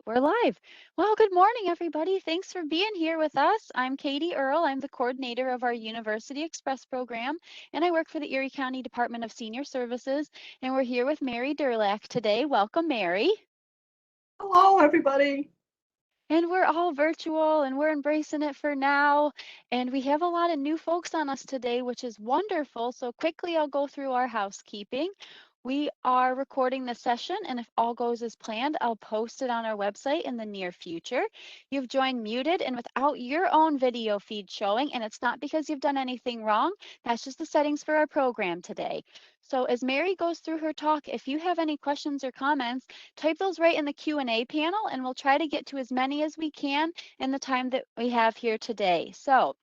We're live. Well, good morning, everybody. Thanks for being here with us. I'm Katie Earle. I'm the coordinator of our University Express program, and I work for the Erie County Department of Senior Services. And we're here with Mary Durlak today. Welcome, Mary. Hello, everybody. And we're all virtual and we're embracing it for now. And we have a lot of new folks on us today, which is wonderful. So quickly, I'll go through our housekeeping. We are recording this session, and if all goes as planned, I'll post it on our website in the near future. You've joined muted and without your own video feed showing, and it's not because you've done anything wrong. That's just the settings for our program today. So as Mary goes through her talk, if you have any questions or comments, type those right in the Q&A panel, and we'll try to get to as many as we can in the time that we have here today. So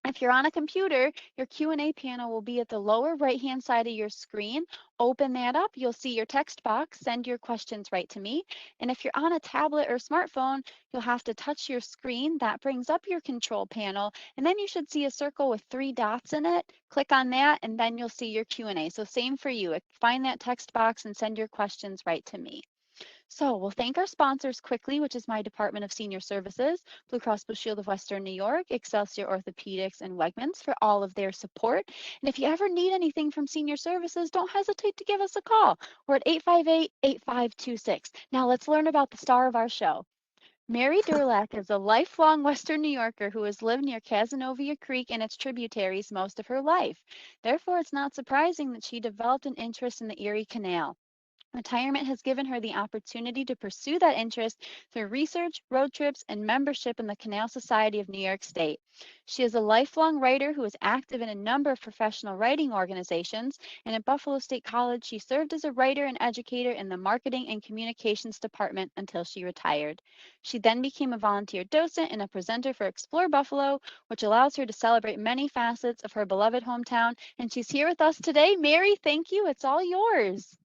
if you're on a computer, your Q&A panel will be at the lower right-hand side of your screen. Open that up. You'll see your text box. Send your questions right to me. And if you're on a tablet or smartphone, you'll have to touch your screen. That brings up your control panel. And then you should see a circle with 3 dots in it. Click on that, and then you'll see your Q&A. So same for you. Find that text box and send your questions right to me. So we'll thank our sponsors quickly, which is my Department of Senior Services, Blue Cross Blue Shield of Western New York, Excelsior Orthopedics, and Wegmans for all of their support. And if you ever need anything from Senior Services, don't hesitate to give us a call. We're at 858-8526. Now let's learn about the star of our show. Mary Durlak is a lifelong Western New Yorker who has lived near Cazenovia Creek and its tributaries most of her life. Therefore, it's not surprising that she developed an interest in the Erie Canal. Retirement has given her the opportunity to pursue that interest through research, road trips, and membership in the Canal Society of New York State. She is a lifelong writer who is active in a number of professional writing organizations, and at Buffalo State College, she served as a writer and educator in the marketing and communications department until she retired. She then became a volunteer docent and a presenter for Explore Buffalo, which allows her to celebrate many facets of her beloved hometown. And she's here with us today. Mary, thank you. It's all yours.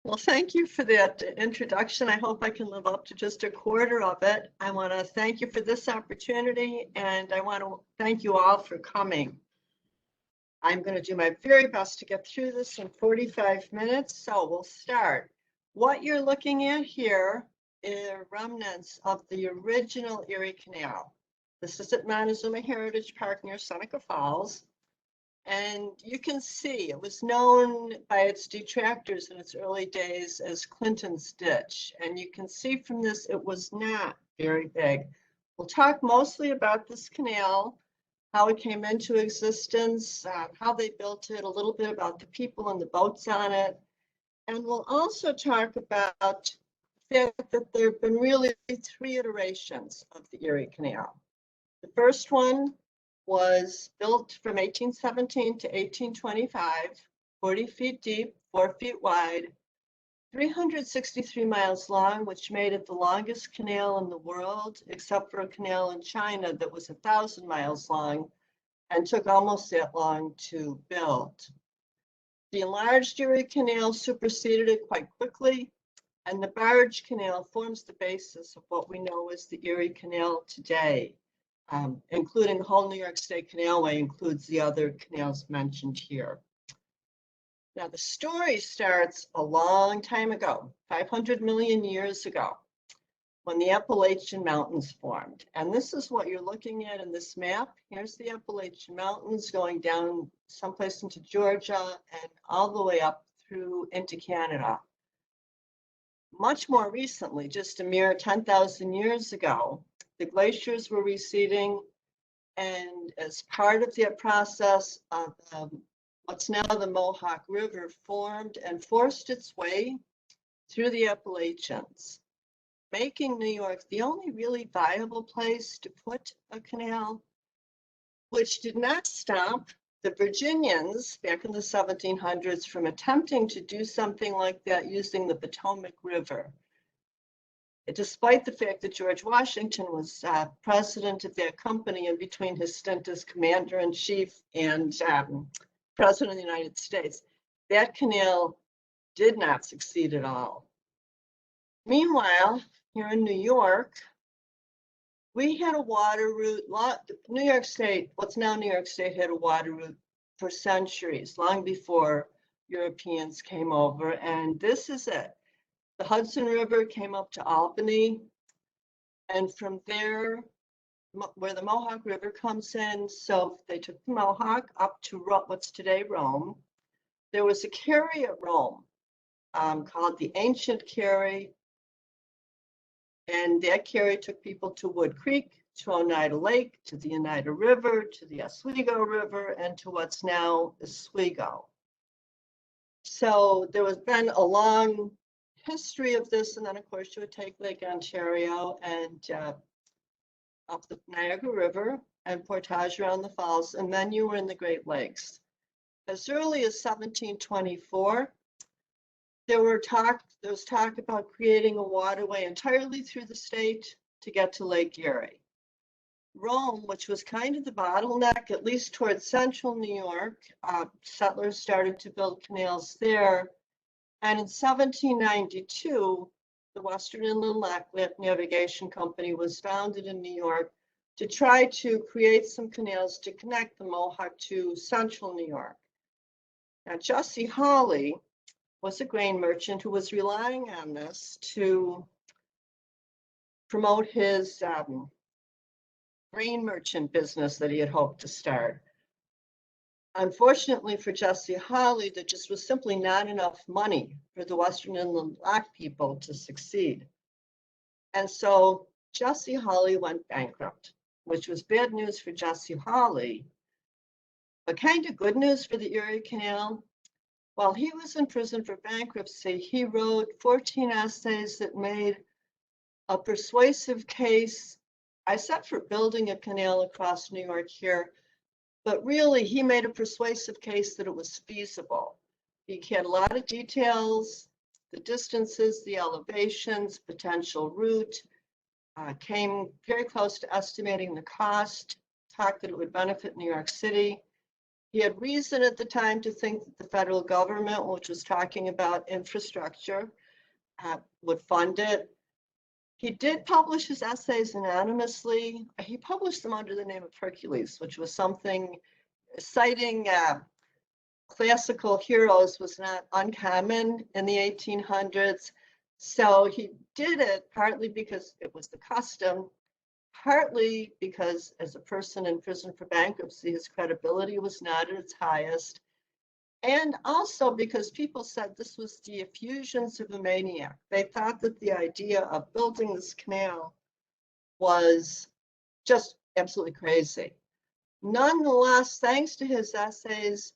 Well, thank you for that introduction. I hope I can live up to just a quarter of it. I want to thank you for this opportunity, and I want to thank you all for coming. I'm going to do my very best to get through this in 45 minutes, so we'll start. What you're looking at here are remnants of the original Erie Canal. This is at Montezuma Heritage Park near Seneca Falls. And you can see it was known by its detractors in its early days as Clinton's Ditch. And you can see from this, it was not very big. We'll talk mostly about this canal, how it came into existence, how they built it, a little bit about the people and the boats on it. And we'll also talk about the fact that there have been really 3 iterations of the Erie Canal. The first one was built from 1817 to 1825, 40 feet deep, 4 feet wide, 363 miles long, which made it the longest canal in the world, except for a canal in China that was 1,000 miles long and took almost that long to build. The enlarged Erie Canal superseded it quite quickly, and the barge canal forms the basis of what we know as the Erie Canal today. Including the whole New York State Canalway includes the other canals mentioned here. Now, the story starts a long time ago, 500 million years ago, when the Appalachian Mountains formed. And this is what you're looking at in this map. Here's the Appalachian Mountains going down someplace into Georgia and all the way up through into Canada. Much more recently, just a mere 10,000 years ago, the glaciers were receding, and as part of that process, what's now the Mohawk River formed and forced its way through the Appalachians, making New York the only really viable place to put a canal, which did not stop the Virginians back in the 1700s from attempting to do something like that using the Potomac River. Despite the fact that George Washington was president of that company in between his stint as commander-in-chief and president of the United States, that canal did not succeed at all. Meanwhile, here in New York, we had a water route. New York State, what's now New York State, had a water route for centuries, long before Europeans came over, and this is it. The Hudson River came up to Albany, And from there, where the Mohawk River comes in, so they took the Mohawk up to what's today Rome. There was a carry at Rome called the Ancient Carry, and that carry took people to Wood Creek, to Oneida Lake, to the Oneida River, to the Oswego River, and to what's now Oswego. So there has been a long history of this, and then of course you would take Lake Ontario and up the Niagara River and portage around the falls, and then you were in the Great Lakes. As early as 1724, there was talk about creating a waterway entirely through the state to get to Lake Erie. Rome, which was kind of the bottleneck, at least towards central New York, settlers started to build canals there. And in 1792, the Western Inland Navigation Company was founded in New York to try to create some canals to connect the Mohawk to central New York. Now, Jesse Hawley was a grain merchant who was relying on this to promote his grain merchant business that he had hoped to start. Unfortunately for Jesse Hawley, there just was simply not enough money for the Western Inland Lock people to succeed. And so Jesse Hawley went bankrupt, which was bad news for Jesse Hawley, but kind of good news for the Erie Canal. While he was in prison for bankruptcy, he wrote 14 essays that made a persuasive case, I said for building a canal across New York here, but really he made a persuasive case that it was feasible. He had a lot of details, the distances, the elevations, potential route, came very close to estimating the cost, talked that it would benefit New York City. He had reason at the time to think that the federal government, which was talking about infrastructure, would fund it. He did publish his essays anonymously. He published them under the name of Hercules, which was something, citing classical heroes was not uncommon in the 1800s. So he did it partly because it was the custom, partly because as a person in prison for bankruptcy, his credibility was not at its highest. And also because people said this was the effusions of a maniac. They thought that the idea of building this canal was just absolutely crazy. Nonetheless, thanks to his essays,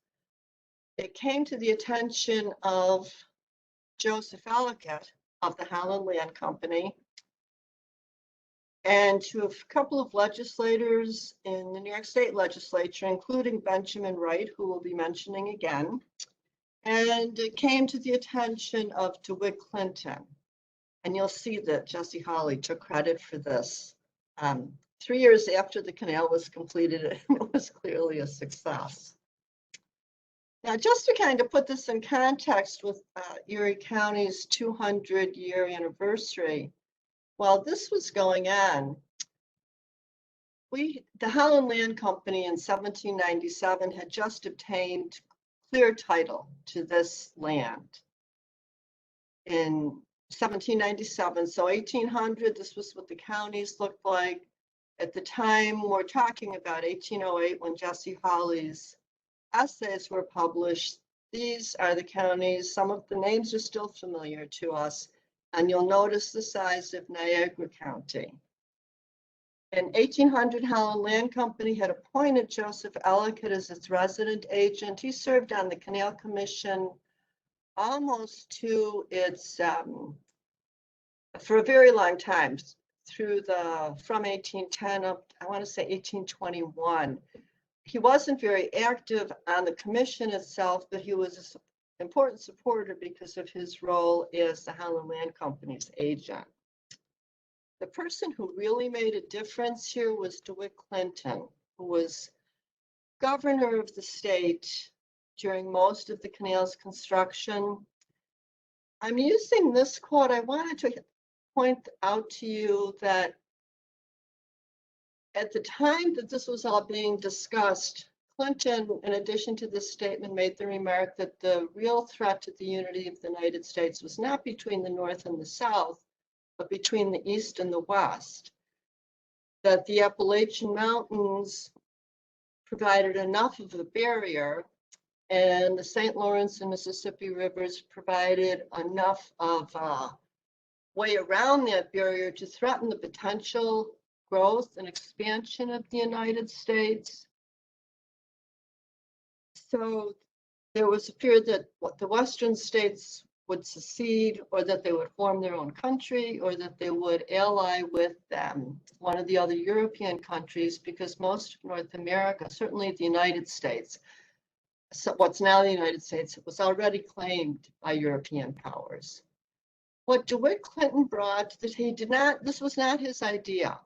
it came to the attention of Joseph Ellicott of the Holland Land Company, and to a couple of legislators in the New York State Legislature, including Benjamin Wright, who we'll be mentioning again. And it came to the attention of DeWitt Clinton. And you'll see that Jesse Hawley took credit for this. 3 years after the canal was completed, it was clearly a success. Now, just to kind of put this in context with Erie County's 200-year anniversary, while this was going on, the Holland Land Company in 1797 had just obtained clear title to this land in 1797. So 1800, this was what the counties looked like. At the time, we're talking about 1808 when Jesse Hawley's essays were published. These are the counties. Some of the names are still familiar to us. And you'll notice the size of Niagara County. In 1800, Holland Land Company had appointed Joseph Ellicott as its resident agent. He served on the Canal Commission almost to its, for a very long time, from 1810 up, I want to say 1821. He wasn't very active on the commission itself, but he was an important supporter because of his role as the Holland Land Company's agent. The person who really made a difference here was DeWitt Clinton, who was governor of the state during most of the canal's construction. I'm using this quote. I wanted to point out to you that at the time that this was all being discussed, Clinton, in addition to this statement, made the remark that the real threat to the unity of the United States was not between the North and the South, but between the East and the West. that the Appalachian Mountains provided enough of a barrier, and the St. Lawrence and Mississippi rivers provided enough of a way around that barrier to threaten the potential growth and expansion of the United States. So there was a fear that the Western states would secede, or that they would form their own country, or that they would ally with one of the other European countries, because most of North America, certainly the United States, so what's now the United States, it was already claimed by European powers. What DeWitt Clinton brought, that he did not, this was not his idea.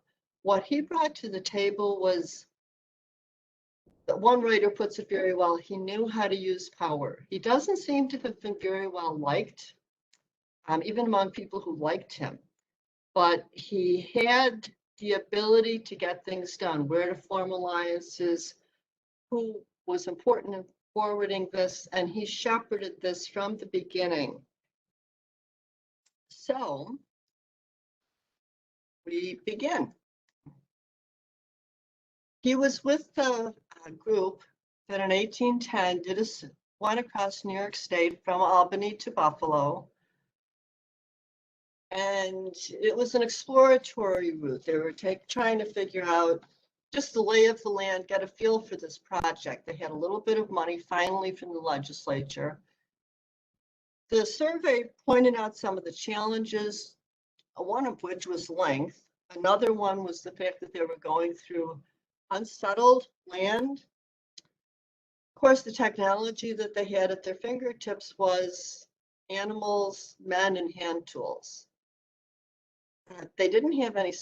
What he brought to the table was, one writer puts it very well, he knew how to use power. He doesn't seem to have been very well liked, even among people who liked him. But he had the ability to get things done, where to form alliances, who was important in forwarding this, and he shepherded this from the beginning. So we begin. He was with the group that in 1810 went across New York State from Albany to Buffalo. And it was an exploratory route. They were trying to figure out just the lay of the land, get a feel for this project. They had a little bit of money finally from the legislature. The survey pointed out some of the challenges, one of which was length. Another one was the fact that they were going through unsettled land. Of course, the technology that they had at their fingertips was animals, men, and hand tools. They didn't have any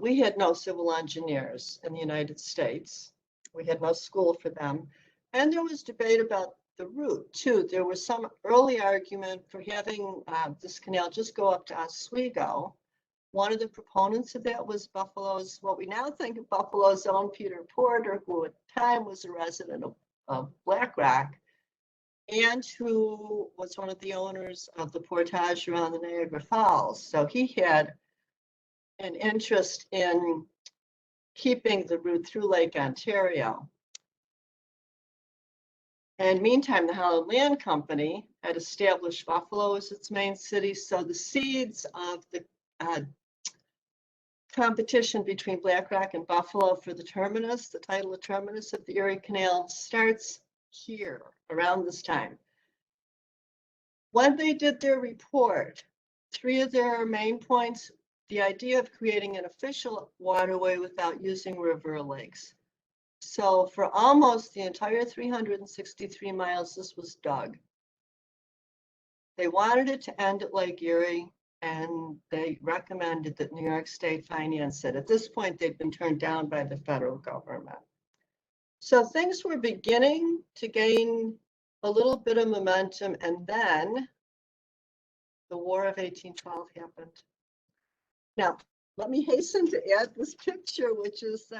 we had no civil engineers in the United States. We had no school for them. And there was debate about the route too. There was some early argument for having this canal just go up to Oswego. One of the proponents of that was Buffalo's, what we now think of Buffalo's own Peter Porter, who at the time was a resident of Black Rock, and who was one of the owners of the portage around the Niagara Falls. So he had an interest in keeping the route through Lake Ontario. And meantime, the Holland Land Company had established Buffalo as its main city. So the seeds of the competition between Black Rock and Buffalo for the terminus, the title of terminus of the Erie Canal, starts here around this time. When they did their report, three of their main points: the idea of creating an official waterway without using river or lakes. So for almost the entire 363 miles, this was dug. They wanted it to end at Lake Erie, and they recommended that New York State finance it. At this point, they'd been turned down by the federal government. So things were beginning to gain a little bit of momentum, and then the War of 1812 happened. Now, let me hasten to add this picture, which is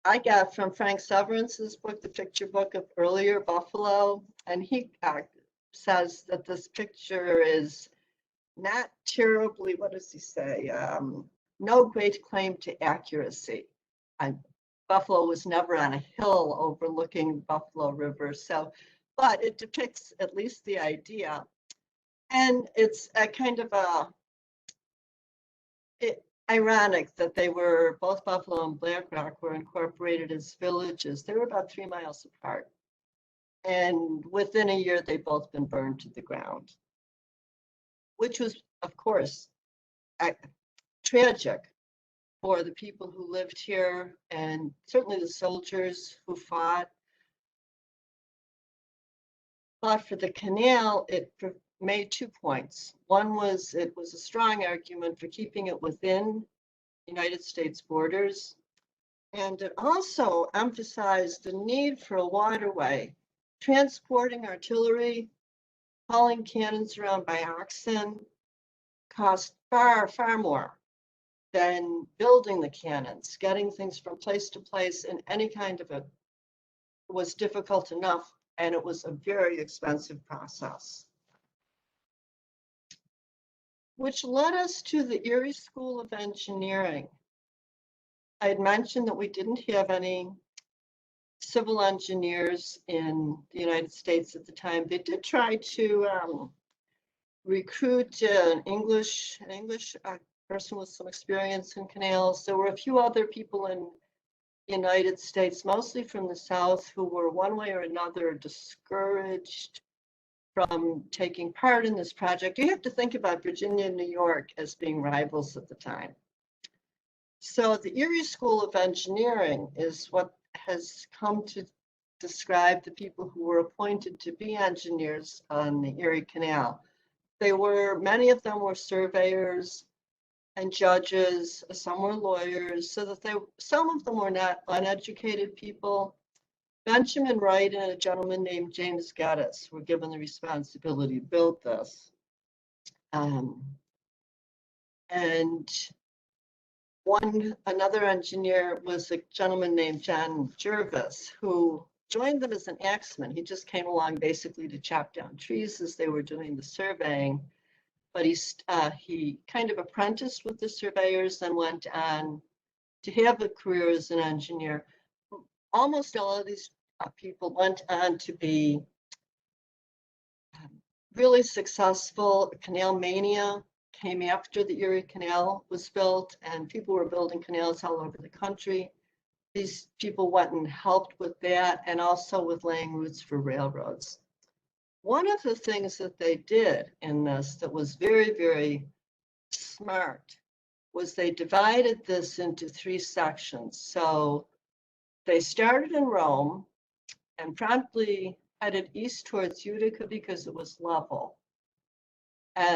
I got from Frank Severance's book, The Picture Book of Earlier Buffalo, and he says that this picture is not terribly, what does he say? No great claim to accuracy. Buffalo was never on a hill overlooking Buffalo River, so, but it depicts at least the idea. And it's a kind of ironic that they were, both Buffalo and Black Rock were incorporated as villages. They were about 3 miles apart. And within a year, they'd both been burned to the ground, which was, of course, tragic for the people who lived here, and certainly the soldiers who fought. But for the canal, it made 2 points. One was, it was a strong argument for keeping it within United States borders. And it also emphasized the need for a waterway, transporting artillery, hauling cannons around by oxen cost far, far more than building the cannons. Getting things from place to place in any kind of was difficult enough, and it was a very expensive process. Which led us to the Erie School of Engineering. I had mentioned that we didn't have any civil engineers in the United States at the time. They did try to recruit an English person with some experience in canals. There were a few other people in the United States, mostly from the South, who were one way or another discouraged from taking part in this project. You have to think about Virginia and New York as being rivals at the time. So the Erie School of Engineering is what has come to describe the people who were appointed to be engineers on the Erie Canal. Many of them were surveyors and judges, some were lawyers, so that some of them were not uneducated people. Benjamin Wright and a gentleman named James Geddes were given the responsibility to build this. And another engineer was a gentleman named John Jervis, who joined them as an axeman. He just came along basically to chop down trees as they were doing the surveying. But he kind of apprenticed with the surveyors and went on to have a career as an engineer. Almost all of these people went on to be really successful. Canal mania came after the Erie Canal was built, and people were building canals all over the country. These people went and helped with that, and also with laying routes for railroads. One of the things that they did in this that was very, very smart was they divided this into 3 sections. So they started in Rome and promptly headed east towards Utica because it was level.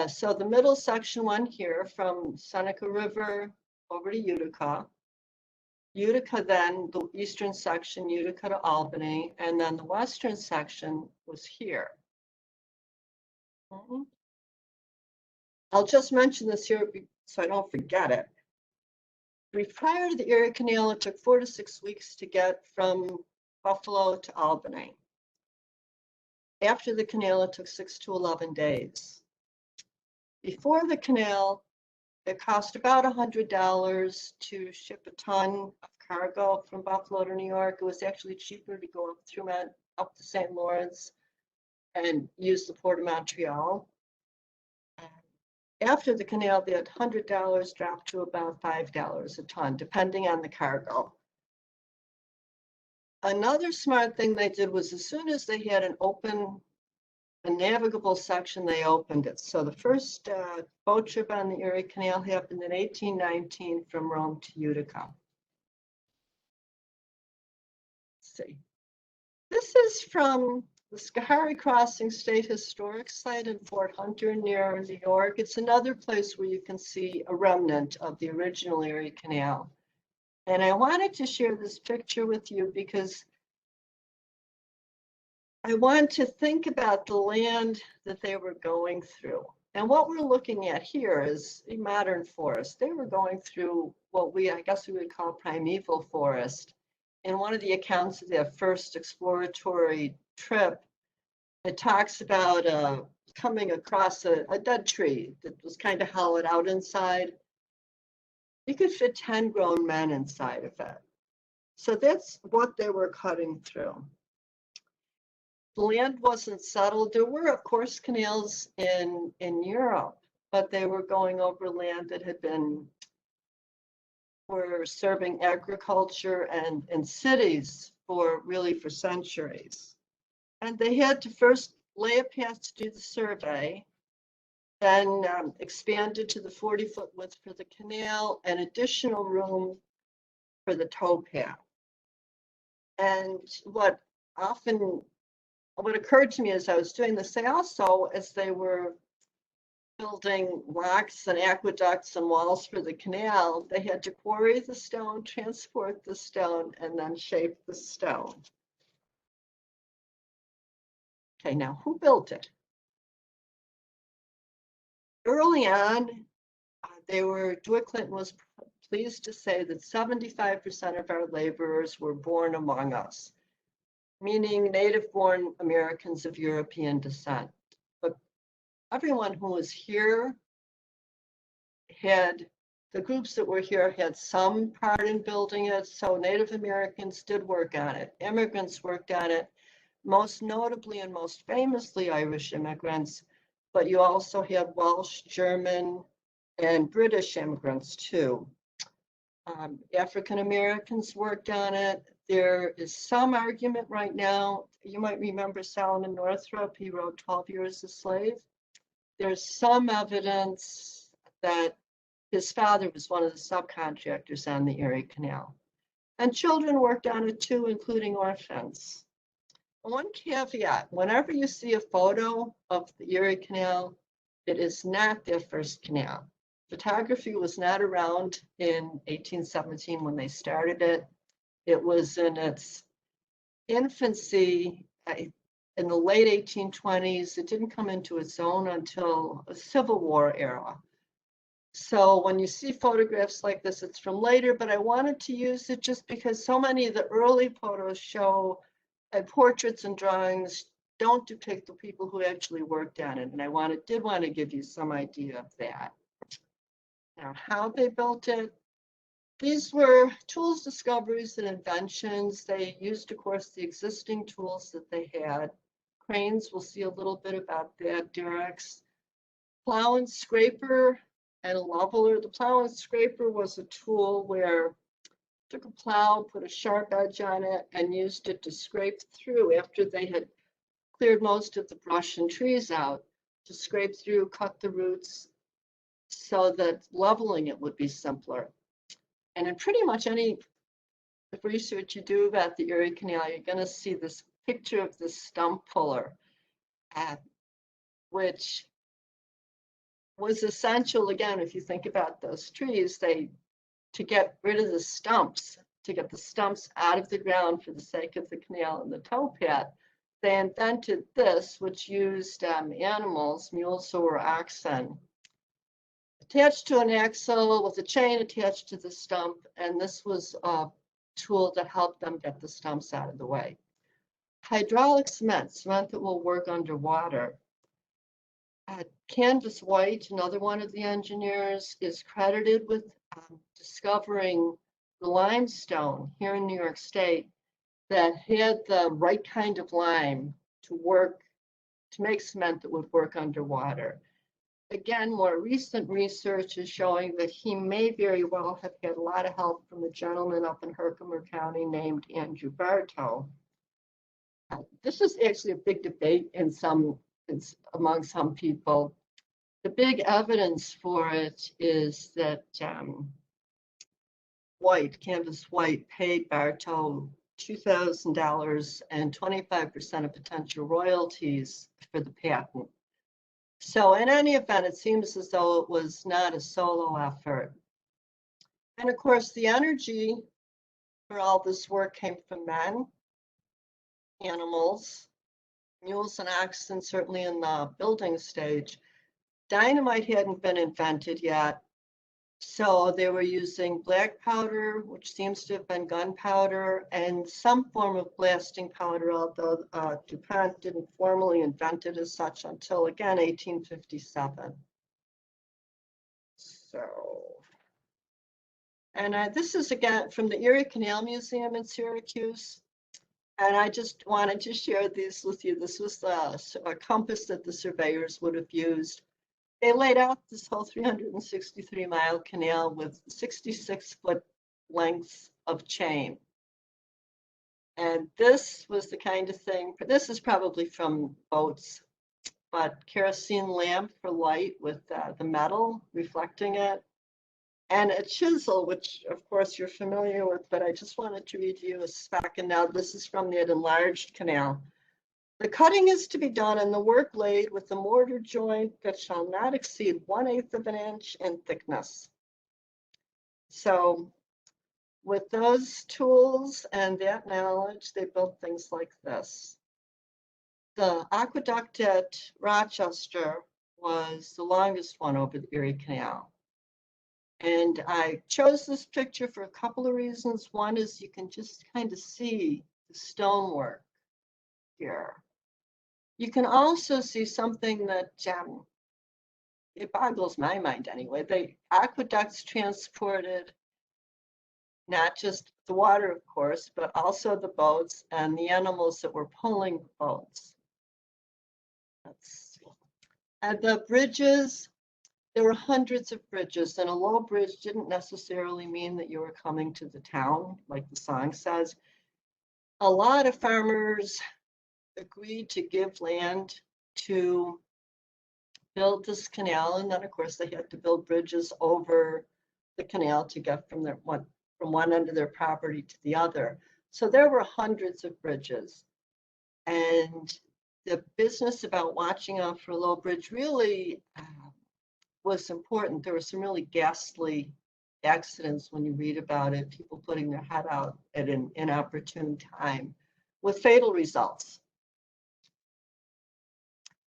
So the middle section went here from Seneca River over to Utica. Utica, then the eastern section, Utica to Albany, and then the western section was here. I'll just mention this here so I don't forget it. Prior to the Erie Canal, it took 4 to 6 weeks to get from Buffalo to Albany. After the canal, it took 6 to 11 days. Before the canal, it cost about $100 to ship a ton of cargo from Buffalo to New York. It was actually cheaper to go up the St. Lawrence and use the Port of Montreal. After the canal, that $100 dropped to about $5 a ton, depending on the cargo. Another smart thing they did was as soon as they had a navigable section, they opened it. So the first boat trip on the Erie Canal happened in 1819 from Rome to Utica. Let's see. This is from the Schoharie Crossing State Historic Site in Fort Hunter near New York. It's another place where you can see a remnant of the original Erie Canal. And I wanted to share this picture with you because I want to think about the land that they were going through. And what we're looking at here is a modern forest. They were going through what I guess we would call primeval forest. In one of the accounts of their first exploratory trip, it talks about coming across a dead tree that was kind of hollowed out inside. You could fit 10 grown men inside of it. So that's what they were cutting through. The land wasn't settled. There were, of course, canals in Europe, but they were going over land that were serving agriculture and cities for centuries. And they had to first lay a path to do the survey, then expanded to the 40-foot width for the canal and additional room for the tow path. And what occurred to me as I was doing this, they also, as they were building locks and aqueducts and walls for the canal, they had to quarry the stone, transport the stone, and then shape the stone. Okay, now who built it? Early on, DeWitt Clinton was pleased to say that 75% of our laborers were born among us, meaning native-born Americans of European descent. But everyone who was here had the groups that were here had some part in building it. So Native Americans did work on it. Immigrants worked on it, most notably and most famously Irish immigrants, but you also had Welsh, German, and British immigrants too. African Americans worked on it. There is some argument right now. You might remember Solomon Northrop. He wrote 12 Years a Slave. There's some evidence that his father was one of the subcontractors on the Erie Canal. And children worked on it too, including orphans. One caveat, whenever you see a photo of the Erie Canal, it is not their first canal. Photography was not around in 1817 when they started it. It was in its infancy in the late 1820s. It didn't come into its own until the Civil War era. So when you see photographs like this, it's from later, but I wanted to use it just because so many of the early photos show portraits and drawings don't depict the people who actually worked on it. And I did want to give you some idea of that. Now, how they built it. These were tools, discoveries, and inventions. They used, of course, the existing tools that they had. Cranes, we'll see a little bit about that. Derricks, plow and scraper, and a leveler. The plow and scraper was a tool where took a plow, put a sharp edge on it, and used it to scrape through after they had cleared most of the brush and trees out, to scrape through, cut the roots, so that leveling it would be simpler. And in pretty much any research you do about the Erie Canal, you're going to see this picture of this stump puller, which was essential, again, if you think about those trees, to get rid of the stumps, to get the stumps out of the ground for the sake of the canal and the towpath, they invented this, which used animals, mules or oxen, attached to an axle with a chain attached to the stump, and this was a tool that helped them get the stumps out of the way. Hydraulic cement that will work underwater. Candace White, another one of the engineers, is credited with discovering the limestone here in New York State that had the right kind of lime to make cement that would work underwater. Again, more recent research is showing that he may very well have had a lot of help from a gentleman up in Herkimer County named Andrew Bartow. This is actually a big debate among some people. The big evidence for it is that Candace White paid Bartow $2,000 and 25% of potential royalties for the patent. So in any event, it seems as though it was not a solo effort. And of course, the energy for all this work came from men, animals, mules and oxen, certainly in the building stage. Dynamite hadn't been invented yet, so they were using black powder, which seems to have been gunpowder, and some form of blasting powder, although DuPont didn't formally invent it as such until, again, 1857. And this is, again, from the Erie Canal Museum in Syracuse. And I just wanted to share these with you. This was a compass that the surveyors would have used. They laid out this whole 363-mile canal with 66-foot lengths of chain. And this was the kind of thing, this is probably from boats, but kerosene lamp for light with the metal reflecting it. And a chisel, which of course you're familiar with, but I just wanted to read you a spec. And now this is from the enlarged canal. The cutting is to be done and the work laid with the mortar joint that shall not exceed 1/8 of an inch in thickness. So with those tools and that knowledge, they built things like this. The aqueduct at Rochester was the longest one over the Erie Canal. And I chose this picture for a couple of reasons. One is you can just kind of see the stonework here. You can also see something that it boggles my mind anyway. Aqueducts transported not just the water, of course, but also the boats and the animals that were pulling the boats. Let's see. And the bridges, there were hundreds of bridges, and a low bridge didn't necessarily mean that you were coming to the town, like the song says. A lot of farmers agreed to give land to build this canal, and then of course they had to build bridges over the canal to get from one end of their property to the other. So there were hundreds of bridges, and the business about watching out for a low bridge really was important. There were some really ghastly accidents when you read about it, people putting their head out at an inopportune time with fatal results.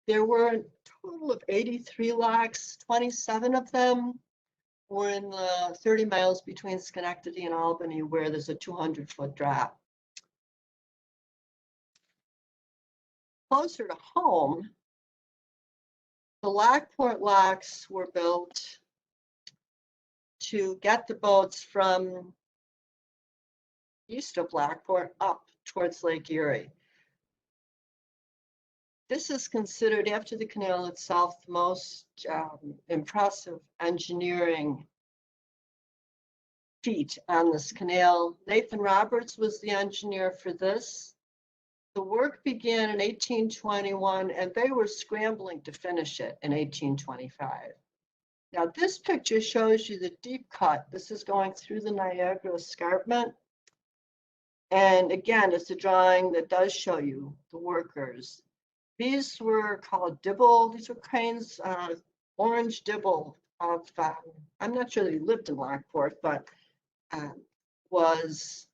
There were a total of 83 locks, 27 of them were in the 30 miles between Schenectady and Albany, where there's a 200-foot drop. Closer to home, the Lockport Locks were built to get the boats from east of Lockport up towards Lake Erie. This is considered, after the canal itself, the most impressive engineering feat on this canal. Nathan Roberts was the engineer for this. The work began in 1821, and they were scrambling to finish it in 1825. Now, this picture shows you the deep cut. This is going through the Niagara Escarpment. And again, it's a drawing that does show you the workers. These were called dibble. These were cranes, orange dibble of, I'm not sure that he lived in Lockport, but was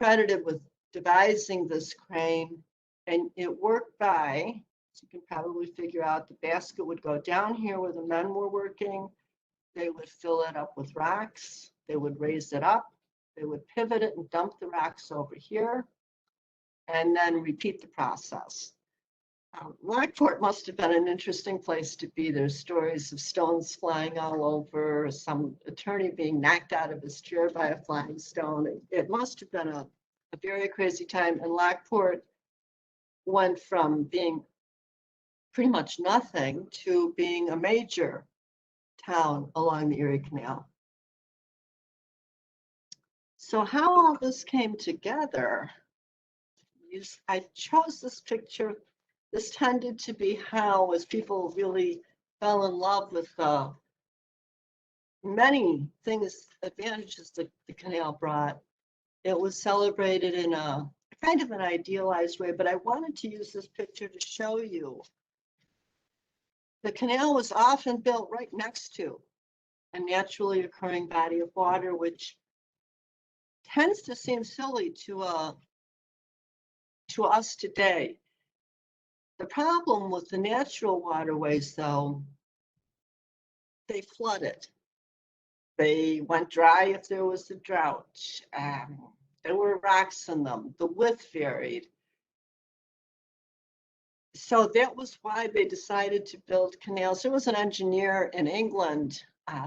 credited with devising this crane. And it worked by, as you can probably figure out, the basket would go down here where the men were working. They would fill it up with rocks. They would raise it up. They would pivot it and dump the rocks over here, and then repeat the process. Lockport must have been an interesting place to be. There's stories of stones flying all over, some attorney being knocked out of his chair by a flying stone. It must have been a very crazy time. And Lockport went from being pretty much nothing to being a major town along the Erie Canal. So how all this came together, I chose this picture. This tended to be how, as people really fell in love with many things, advantages that the canal brought. It was celebrated in a kind of an idealized way, but I wanted to use this picture to show you the canal was often built right next to a naturally occurring body of water, which tends to seem silly to us today. The problem with the natural waterways, though, they flooded. They went dry if there was a drought. There were rocks in them. The width varied. So that was why they decided to build canals. There was an engineer in England,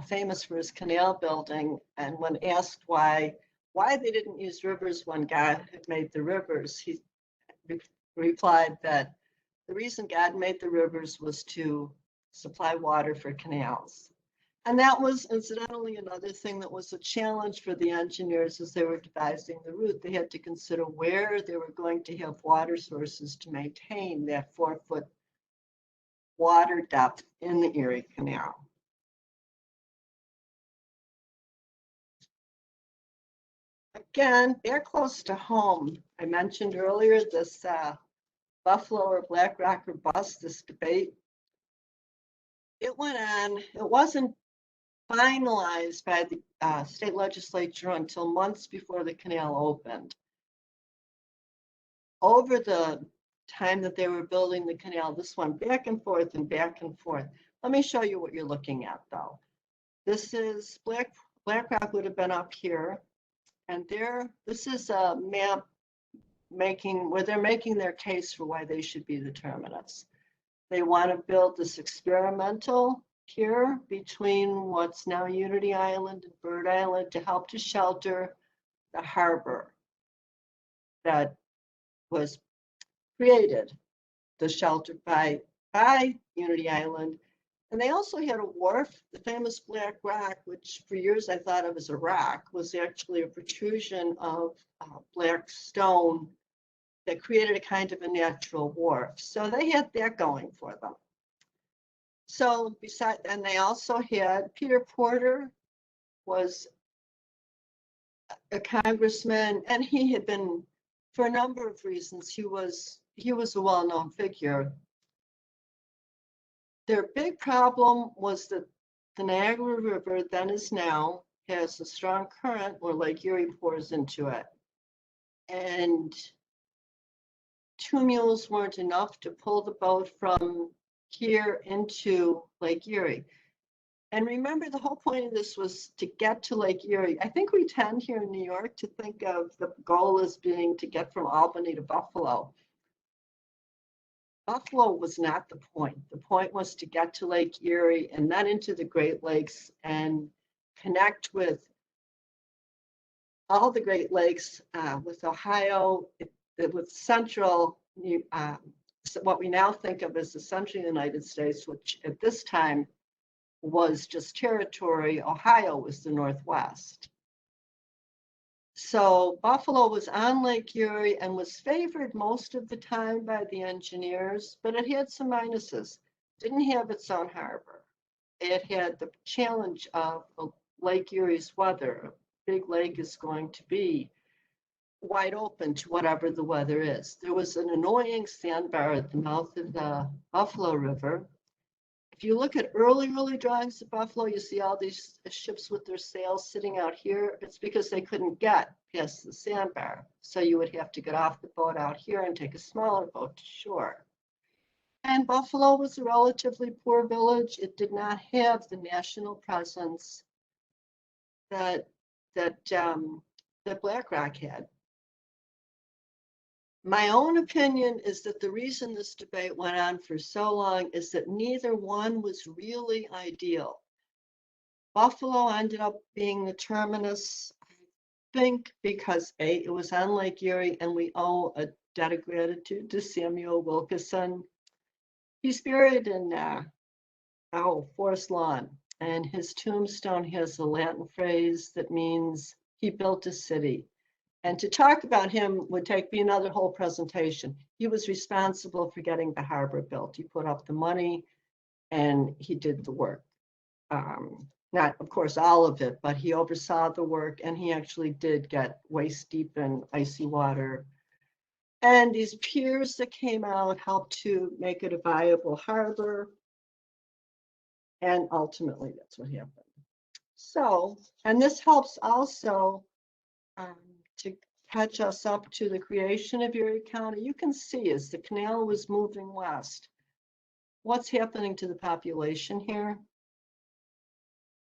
famous for his canal building, and when asked why they didn't use rivers when God had made the rivers, he replied that the reason God made the rivers was to supply water for canals. And that was incidentally another thing that was a challenge for the engineers as they were devising the route. They had to consider where they were going to have water sources to maintain that 4-foot water depth in the Erie Canal. Again, they're close to home. I mentioned earlier this Buffalo or Black Rocker bus, this debate. It went on. It wasn't finalized by the state legislature until months before the canal opened. Over the time that they were building the canal, this went back and forth and back and forth. Let me show you what you're looking at, though. This is Black Rock would have been up here, and this is a map where they're making their case for why they should be the terminus. They want to build this experimental pier between what's now Unity Island and Bird Island to help to shelter the harbor that was created, the shelter by Unity Island. And they also had a wharf, the famous Black Rock, which for years I thought of as a rock, was actually a protrusion of black stone that created a kind of a natural wharf. So they had that going for them. So and they also had Peter Porter was a congressman, and he had been, for a number of reasons, he was a well-known figure. Their big problem was that the Niagara River, then as now, has a strong current where Lake Erie pours into it. And 2 mules weren't enough to pull the boat from here into Lake Erie. And remember, the whole point of this was to get to Lake Erie. I think we tend here in New York to think of the goal as being to get from Albany to Buffalo. Buffalo was not the point. The point was to get to Lake Erie and then into the Great Lakes and connect with all the Great Lakes, with Ohio, with central, what we now think of as the central United States, which at this time was just territory. Ohio was the Northwest. So Buffalo was on Lake Erie and was favored most of the time by the engineers, but it had some minuses. Didn't have its own harbor. It had the challenge of Lake Erie's weather. A big lake is going to be wide open to whatever the weather is. There was an annoying sandbar at the mouth of the Buffalo River. If you look at early drawings of Buffalo, you see all these ships with their sails sitting out here. It's because they couldn't get past the sandbar. So you would have to get off the boat out here and take a smaller boat to shore. And Buffalo was a relatively poor village. It did not have the national presence that Black Rock had. My own opinion is that the reason this debate went on for so long is that neither one was really ideal. Buffalo ended up being the terminus, I think, because A, it was on Lake Erie, and we owe a debt of gratitude to Samuel Wilkinson. He's buried in Forest Lawn, and his tombstone has a Latin phrase that means he built a city. And to talk about him would take me another whole presentation. He was responsible for getting the harbor built. He put up the money and he did the work. Not, of course, all of it, but he oversaw the work, and he actually did get waist deep in icy water. And these piers that came out helped to make it a viable harbor. And ultimately, that's what happened. So, and this helps also to catch us up to the creation of Erie County. You can see as the canal was moving west, what's happening to the population here.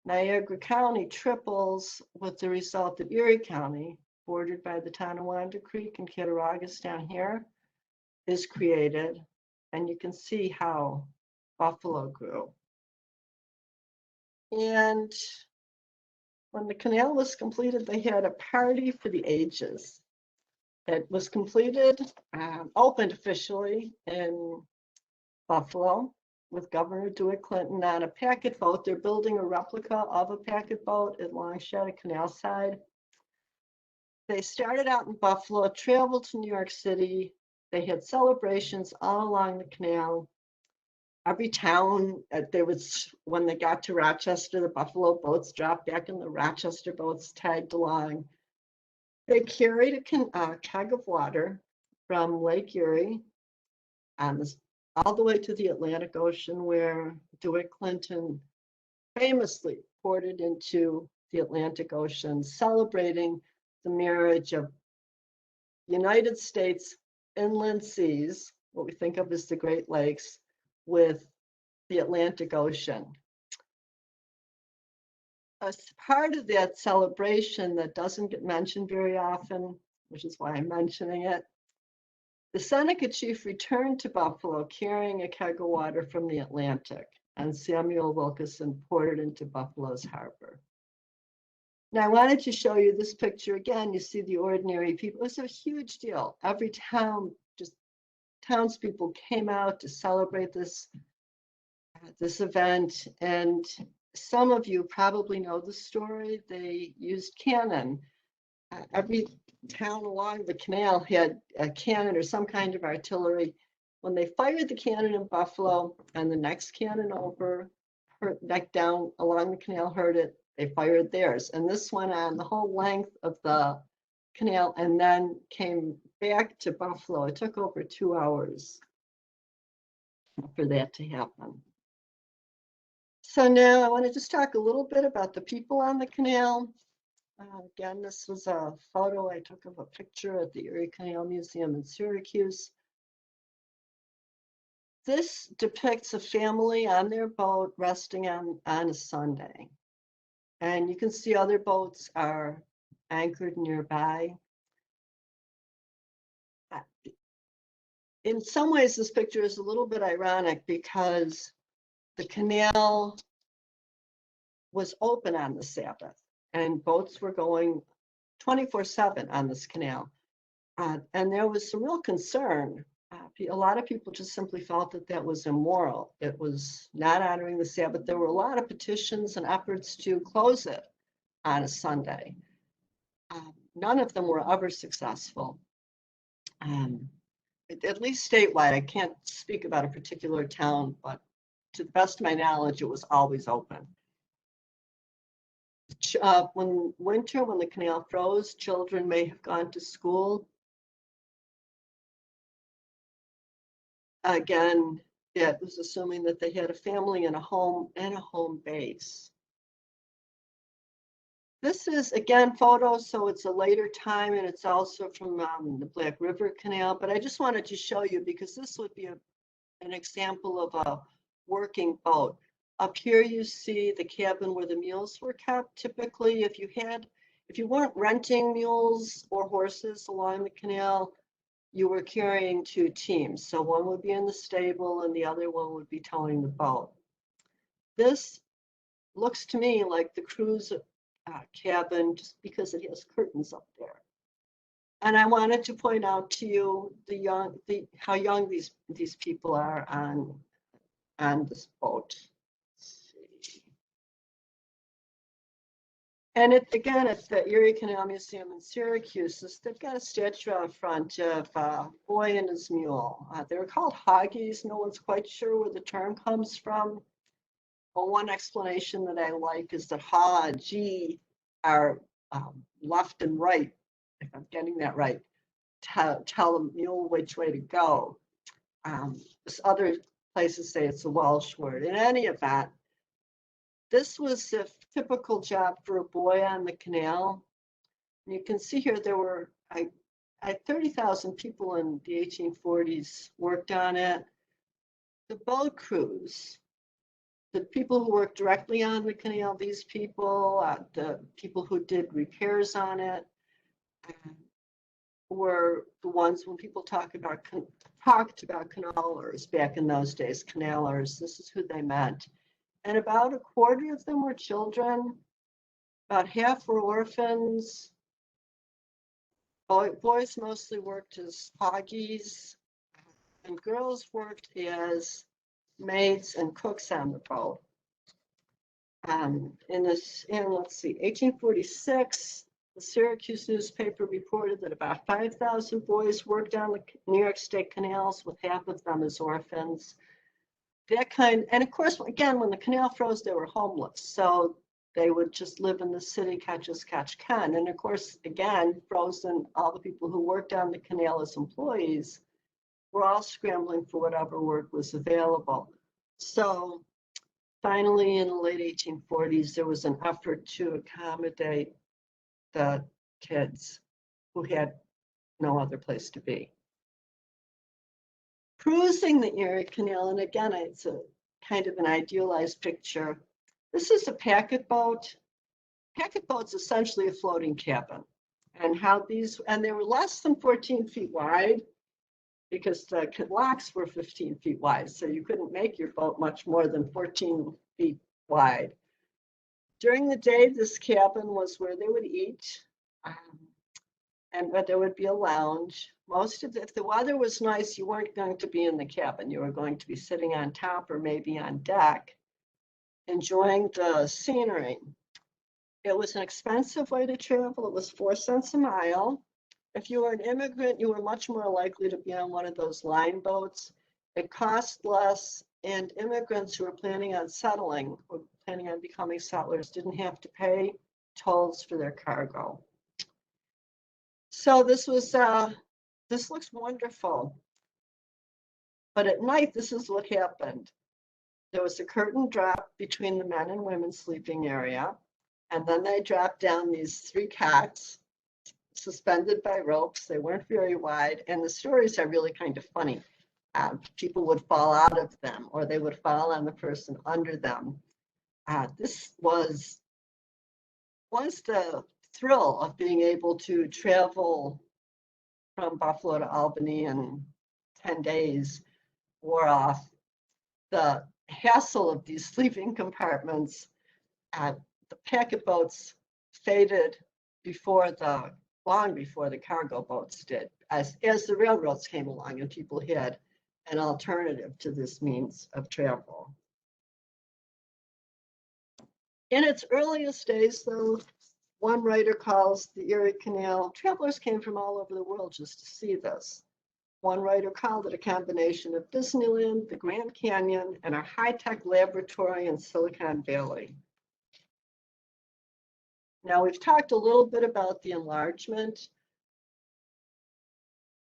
Niagara County triples with the result that Erie County, bordered by the Tonawanda Creek and Cattaraugus down here, is created. And you can see how Buffalo grew. And when the canal was completed, they had a party for the ages. It was completed, opened officially in Buffalo with Governor DeWitt Clinton on a packet boat. They're building a replica of a packet boat at Longshannock Canal side. They started out in Buffalo, traveled to New York City. They had celebrations all along the canal. Every town, when they got to Rochester, the Buffalo boats dropped back and the Rochester boats tagged along. They carried a keg of water from Lake Erie all the way to the Atlantic Ocean, where DeWitt Clinton famously poured it into the Atlantic Ocean, celebrating the marriage of United States inland seas, what we think of as the Great Lakes, with the Atlantic Ocean. As part of that celebration that doesn't get mentioned very often, which is why I'm mentioning it, The Seneca chief returned to Buffalo carrying a keg of water from the Atlantic, and Samuel Wilkinson poured it into Buffalo's harbor. Now, I wanted to show you this picture again. You see the ordinary people. It was a huge deal. Every town, just townspeople came out to celebrate this event. And some of you probably know the story. They used cannon. Every town along the canal had a cannon or some kind of artillery. When they fired the cannon in Buffalo and the next cannon over, neck down along the canal heard it, they fired theirs. And this went on the whole length of the canal and then came back to Buffalo. It took over 2 hours for that to happen. So now I want to just talk a little bit about the people on the canal. Again, this was a photo I took of a picture at the Erie Canal Museum in Syracuse. This depicts a family on their boat resting on a Sunday. And you can see other boats are anchored nearby. In some ways, this picture is a little bit ironic because the canal was open on the Sabbath and boats were going 24/7 on this canal. And there was some real concern. A lot of people just simply felt that that was immoral. It was not honoring the Sabbath. There were a lot of petitions and efforts to close it on a Sunday. None of them were ever successful. At least statewide, I can't speak about a particular town, but to the best of my knowledge, it was always open. When the canal froze, children may have gone to school. Again, it was assuming that they had a family and a home base. This is, again, photos, so it's a later time, and it's also from the Black River Canal, but I just wanted to show you because this would be an example of a working boat. Up here you see the cabin where the mules were kept. Typically, if you weren't renting mules or horses along the canal, you were carrying 2 teams. So one would be in the stable and the other one would be towing the boat. This looks to me like the crew's cabin just because it has curtains up there. And I wanted to point out to you how young these people are on this boat. And again, it's the Erie Canal Museum in Syracuse. They've got a statue out front of a boy and his mule. They were called Hoogies. No one's quite sure where the term comes from. Well, one explanation that I like is that ha, G are left and right, if I'm getting that right, tell a mule which way to go. Other places say it's a Welsh word. In any event, this was a typical job for a boy on the canal. And you can see here there were 30,000 people in the 1840s worked on it. The boat crews, the people who worked directly on the canal, these people, the people who did repairs on it, were the ones when people talked about canalers back in those days, canalers, this is who they meant. And about a quarter of them were children, about half were orphans. Boys mostly worked as Hoogies, and girls worked as maids and cooks on the boat. In let's see, 1846, the Syracuse newspaper reported that about 5,000 boys worked on the New York State canals, with half of them as orphans. And of course, again, when the canal froze, they were homeless. So they would just live in the city, catch as catch can. And of course, again, frozen, all the people who worked on the canal as employees were all scrambling for whatever work was available. So finally, in the late 1840s, there was an effort to accommodate the kids who had no other place to be. Cruising the Erie Canal, and again, it's a kind of an idealized picture. This is a packet boat. Packet boat's essentially a floating cabin. And they were less than 14 feet wide. because the locks were 15 feet wide, so you couldn't make your boat much more than 14 feet wide. During the day, this cabin was where they would eat, but there would be a lounge. If the weather was nice, you weren't going to be in the cabin. You were going to be sitting on top or maybe on deck, enjoying the scenery. It was an expensive way to travel. It was 4 cents a mile. If you were an immigrant, you were much more likely to be on one of those line boats. It cost less, and immigrants who were planning on settling or planning on becoming settlers didn't have to pay tolls for their cargo. So this looks wonderful. But at night, this is what happened. There was a curtain drop between the men and women sleeping area, and then they dropped down these 3 cots suspended by ropes. They weren't very wide, and the stories are really kind of funny. People would fall out of them, or they would fall on the person under them. This was once the thrill of being able to travel from Buffalo to Albany in 10 days wore off. The hassle of these sleeping compartments, the packet boats faded long before the cargo boats did, as the railroads came along and people had an alternative to this means of travel. In its earliest days, though, one writer calls the Erie Canal, travelers came from all over the world just to see this. One writer called it a combination of Disneyland, the Grand Canyon, and a high-tech laboratory in Silicon Valley. Now, we've talked a little bit about the enlargement.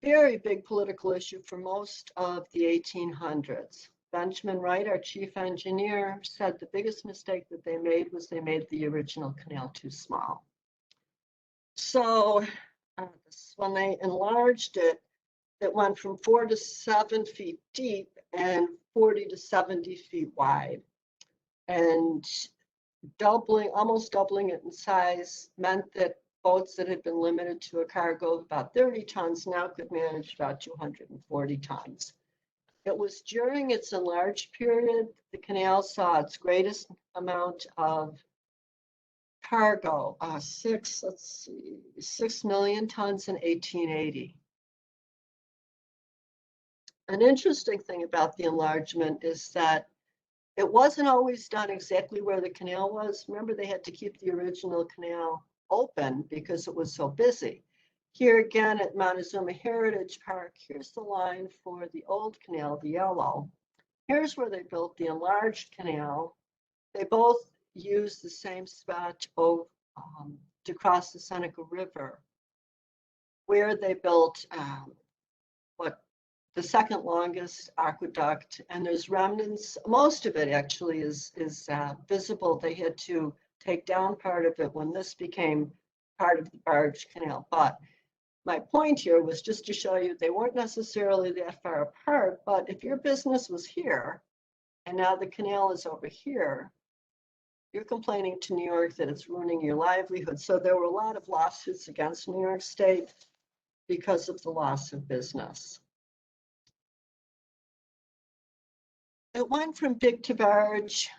Very big political issue for most of the 1800s. Benjamin Wright, our chief engineer, said the biggest mistake that they made was they made the original canal too small. So when they enlarged it, it went from 4 to 7 feet deep and 40 to 70 feet wide. And almost doubling it in size meant that boats that had been limited to a cargo of about 30 tons now could manage about 240 tons. It was during its enlarged period the canal saw its greatest amount of cargo, 6 million tons in 1880. An interesting thing about the enlargement is that it wasn't always done exactly where the canal was. Remember, they had to keep the original canal open because it was so busy. Here again at Montezuma Heritage Park, here's the line for the old canal, the yellow. Here's where they built the enlarged canal. They both used the same spot to cross the Seneca River, where they built the second longest aqueduct, and there's remnants. Most of it actually is visible. They had to take down part of it when this became part of the barge canal. But my point here was just to show you they weren't necessarily that far apart, but if your business was here and now the canal is over here, you're complaining to New York that it's ruining your livelihood. So there were a lot of lawsuits against New York State because of the loss of business. It went from big to barge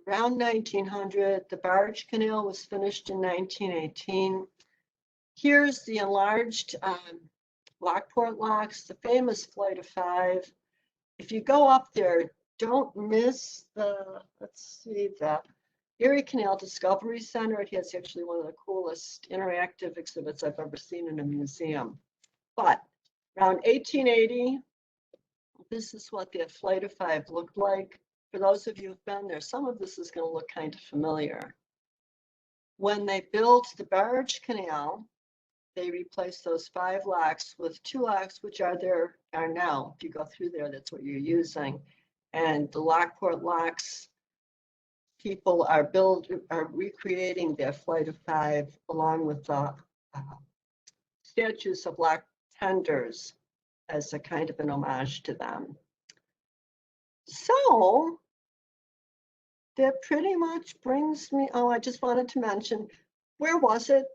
around 1900. The barge canal was finished in 1918. Here's the enlarged Lockport Locks, the famous Flight of 5. If you go up there, don't miss the Erie Canal Discovery Center. It has actually one of the coolest interactive exhibits I've ever seen in a museum. But around 1880, this is what that Flight of 5 looked like. For those of you who've been there, some of this is going to look kind of familiar. When they built the barge canal, they replaced those 5 locks with 2 locks, which are now. If you go through there, that's what you're using. And the Lockport Locks people are recreating their Flight of 5 along with the statues of lock tenders as a kind of an homage to them. So that pretty much brings me, I just wanted to mention, where was it?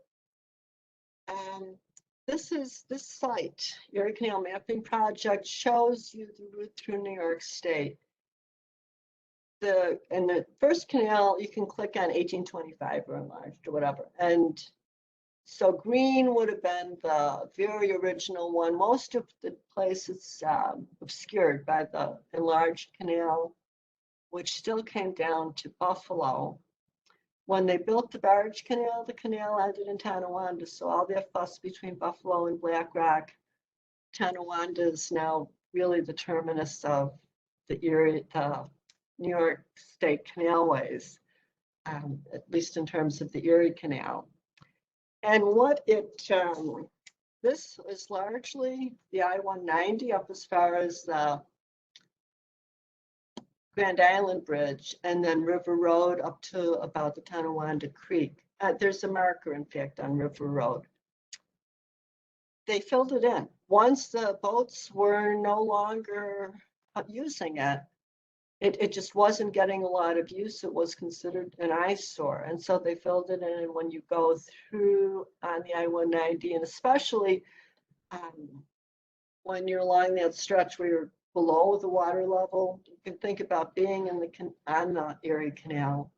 This site, Erie Canal Mapping Project, shows you the route through New York State. And the first canal, you can click on 1825 or enlarged or whatever. And so green would have been the very original one. Most of the places obscured by the enlarged canal, which still came down to Buffalo. When they built the barge canal, the canal ended in Tonawanda. So all that fuss between Buffalo and Black Rock, Tonawanda is now really the terminus of the New York State Canalways, at least in terms of the Erie Canal. And what this is largely the I-190 up as far as the Grand Island Bridge, and then River Road up to about the Tonawanda Creek. There's a marker, in fact, on River Road. They filled it in. Once the boats were no longer using it, it just wasn't getting a lot of use. It was considered an eyesore. And so they filled it in. And when you go through on the I-190, and especially when you're along that stretch where you're below the water level, you can think about being on the Erie Canal.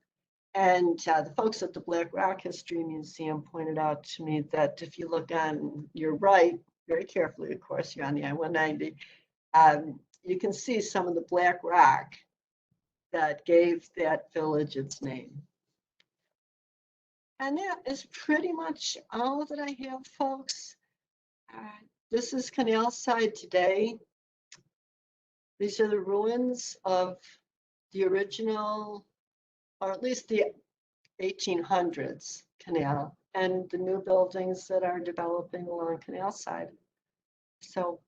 And the folks at the Black Rock History Museum pointed out to me that if you look on your right, very carefully, of course, you're on the I-190, you can see some of the black rock that gave that village its name. And that is pretty much all that I have, folks. This is Canal Side today. These are the ruins of the original, or at least the 1800s canal, and the new buildings that are developing along Canal Side. So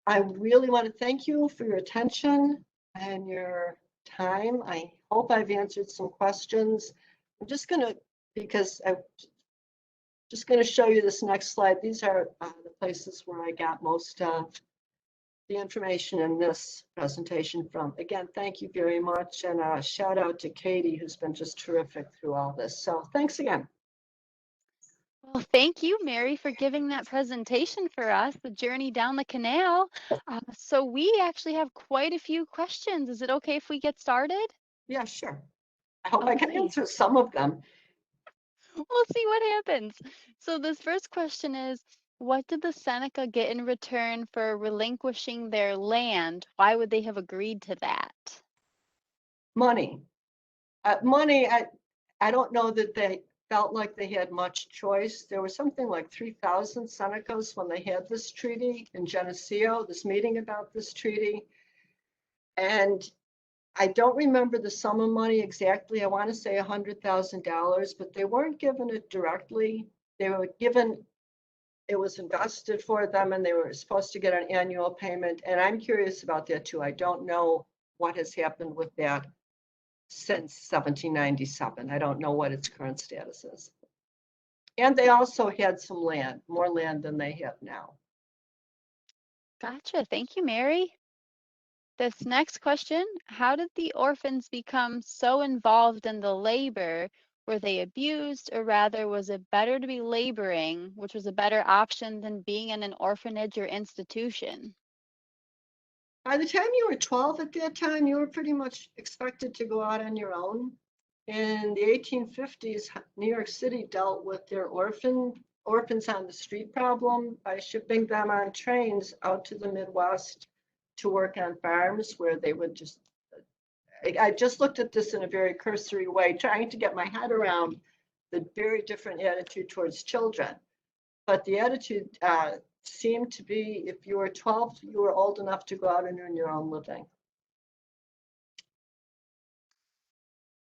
I really want to thank you for your attention and your time. I hope I've answered some questions. I'm just going to, because I'm just going to show you this next slide. These are the places where I got most of the information in this presentation from. Again, thank you very much, and a shout out to Katie, who's been just terrific through all this. So thanks again. Well, thank you, Mary, for giving that presentation for us, the journey down the canal. So we actually have quite a few questions. Is it okay if we get started? Yeah, sure. I hope I can answer some of them. We'll see what happens. So this first question is, what did the Seneca get in return for relinquishing their land? Why would they have agreed to that? Money. Money, I don't know that they felt like they had much choice. There was something like 3,000 Senecas when they had this treaty in Geneseo, this meeting about this treaty. And I don't remember the sum of money exactly. I want to say $100,000, but they weren't given it directly. They were given, it was invested for them, and they were supposed to get an annual payment. And I'm curious about that too. I don't know what has happened with that since 1797. I don't know what its current status is. And they also had some land, more land than they have now. Gotcha. Thank you, Mary. This next question, how did the orphans become so involved in the labor? Were they abused, or rather was it better to be laboring, which was a better option than being in an orphanage or institution? By the time you were 12 at that time, you were pretty much expected to go out on your own. In the 1850s, New York City dealt with their orphans on the street problem by shipping them on trains out to the Midwest to work on farms where they would just, I just looked at this in a very cursory way, trying to get my head around the very different attitude towards children. But the attitude seemed to be, if you were 12, you were old enough to go out and earn your own living.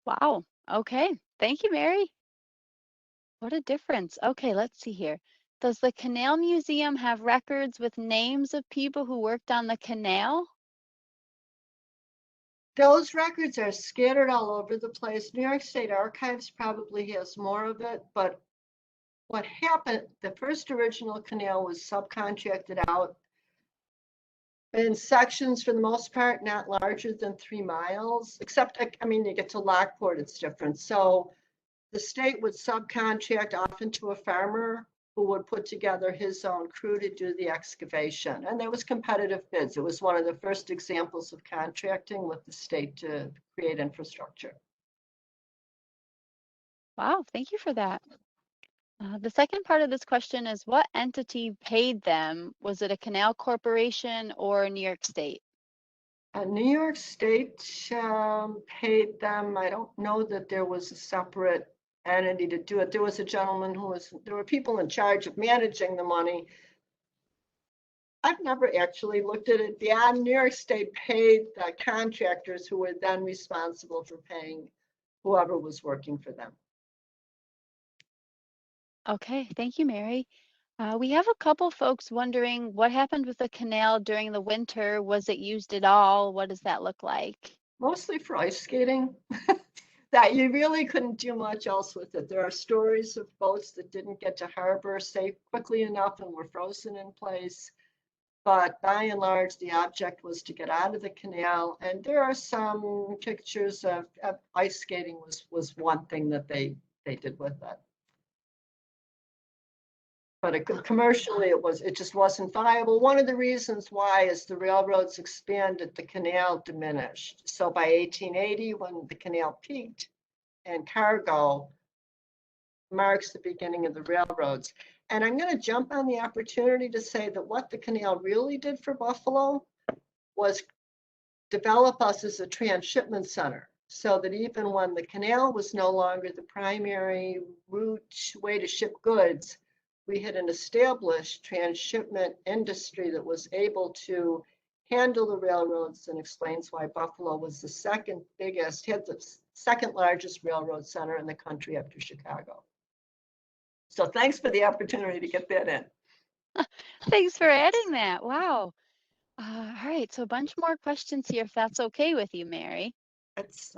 Wow. Okay. Thank you, Mary. What a difference. Okay, let's see here. Does the Canal Museum have records with names of people who worked on the canal? Those records are scattered all over the place. New York State Archives probably has more of it, but what happened, the first original canal was subcontracted out in sections, for the most part, not larger than 3 miles, except, I mean, you get to Lockport, it's different. So the state would subcontract often to a farmer who would put together his own crew to do the excavation. And there was competitive bids. It was one of the first examples of contracting with the state to create infrastructure. Wow, thank you for that. The second part of this question is what entity paid them? Was it a canal corporation or New York State? New York State paid them. I don't know that there was a separate entity to do it. There was a gentleman there were people in charge of managing the money. I've never actually looked at it. Yeah, New York State paid the contractors who were then responsible for paying whoever was working for them. Okay, thank you, Mary. We have a couple folks wondering what happened with the canal during the winter. Was it used at all? What does that look like? Mostly for ice skating. That you really couldn't do much else with it. There are stories of boats that didn't get to harbor safe quickly enough and were frozen in place. But by and large, the object was to get out of the canal. And there are some pictures of ice skating was one thing that they did with it. But commercially, it just wasn't viable. One of the reasons why is the railroads expanded, the canal diminished. So by 1880, when the canal peaked and cargo marks the beginning of the railroads. And I'm going to jump on the opportunity to say that what the canal really did for Buffalo was develop us as a transshipment center, so that even when the canal was no longer the primary way to ship goods, we had an established transshipment industry that was able to handle the railroads, and explains why Buffalo was the second biggest, had the second largest railroad center in the country after Chicago. So thanks for the opportunity to get that in. Thanks for adding that. Wow. All right, so a bunch more questions here, if that's okay with you, Mary. It's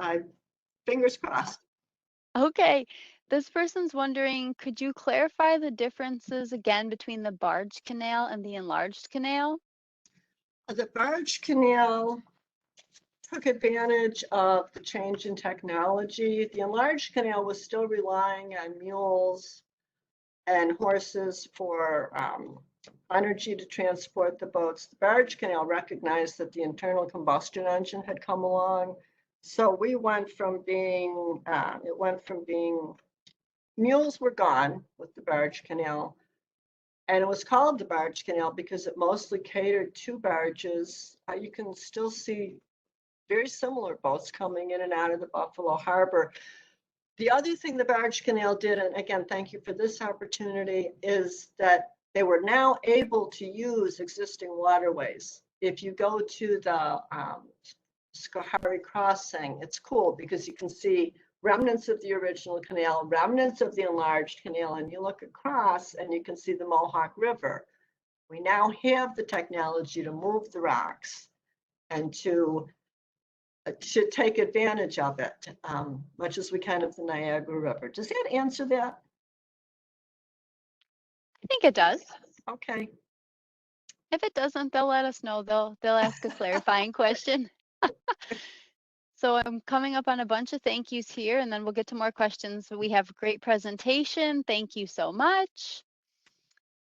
fingers crossed. Okay, this person's wondering, could you clarify the differences again between the barge canal and the enlarged canal? The barge canal took advantage of the change in technology. The enlarged canal was still relying on mules and horses for energy to transport the boats. The barge canal recognized that the internal combustion engine had come along. So we went from being, mules were gone with the barge canal. And it was called the barge canal because it mostly catered to barges. You can still see very similar boats coming in and out of the Buffalo Harbor. The other thing the barge canal did, and again, thank you for this opportunity, is that they were now able to use existing waterways. If you go to the Schoharie Crossing, it's cool because you can see remnants of the original canal, remnants of the enlarged canal, and you look across and you can see the Mohawk River. We now have the technology to move the rocks and to take advantage of it, much as we can of the Niagara River. Does that answer that? I think it does. Okay. If it doesn't, they'll let us know. They'll ask a clarifying question. So I'm coming up on a bunch of thank yous here, and then we'll get to more questions. We have a great presentation. Thank you so much.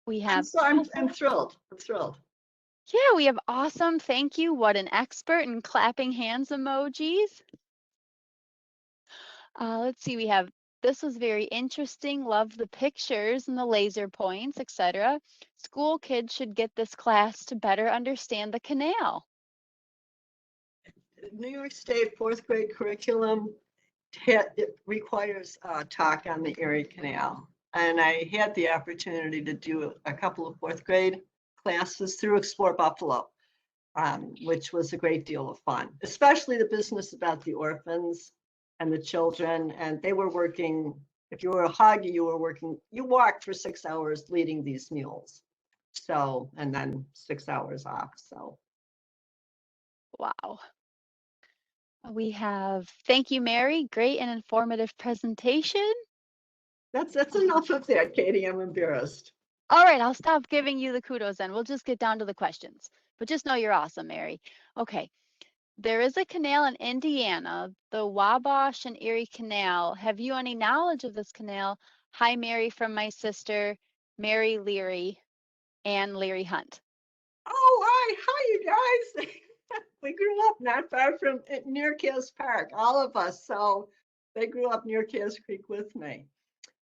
We have. I'm thrilled. I'm thrilled. Yeah, we have awesome. Thank you. What an expert, and clapping hands emojis. Let's see. We have. This was very interesting. Love the pictures and the laser points, etc. School kids should get this class to better understand the canal. New York State fourth grade curriculum, it requires talk on the Erie Canal. And I had the opportunity to do a couple of fourth grade classes through Explore Buffalo, which was a great deal of fun, especially the business about the orphans and the children. And they were working, if you were a Hoogie, you walked for 6 hours leading these mules. So, and then 6 hours off, so. Wow. We have, thank you, Mary. Great and informative presentation. That's enough of that, Katie. I'm embarrassed. All right, I'll stop giving you the kudos then. We'll just get down to the questions. But just know you're awesome, Mary. Okay. There is a canal in Indiana, the Wabash and Erie Canal. Have you any knowledge of this canal? Hi, Mary, from my sister. Mary Leary, Ann Leary Hunt. Oh, hi, you guys. We grew up not far from near Cass Park, all of us. So they grew up near Cass Creek with me.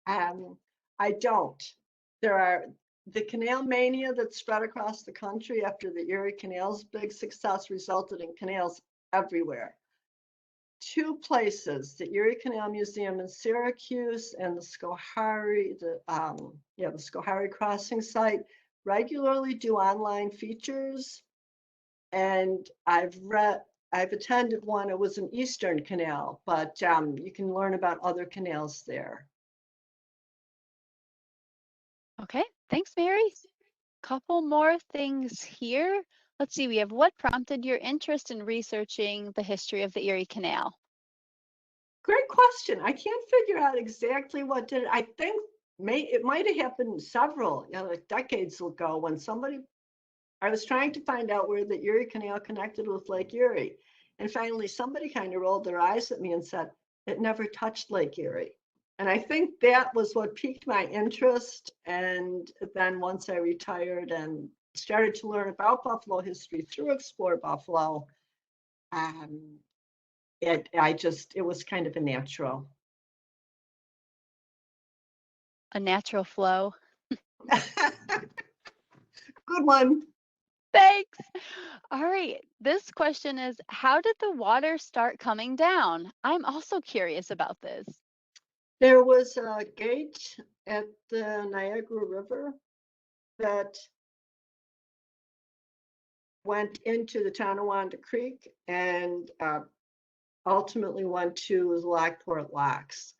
I don't. There are the canal mania that spread across the country after the Erie Canal's big success resulted in canals everywhere. Two places, the Erie Canal Museum in Syracuse and the Schoharie, the Schoharie crossing site, regularly do online features. And I've attended one. It was an Eastern canal, but you can learn about other canals there. Okay, thanks, Mary. Couple more things here. Let's see, we have what prompted your interest in researching the history of the Erie Canal? Great question. I can't figure out exactly what did it. I think it might have happened several like decades ago when I was trying to find out where the Erie Canal connected with Lake Erie. And finally, somebody kind of rolled their eyes at me and said, it never touched Lake Erie. And I think that was what piqued my interest. And then once I retired and started to learn about Buffalo history through Explore Buffalo, it was kind of a natural. A natural flow. Good one. Thanks. All right. This question is, how did the water start coming down? I'm also curious about this. There was a gate at the Niagara River that went into the Tonawanda Creek and ultimately went to the Lockport Locks.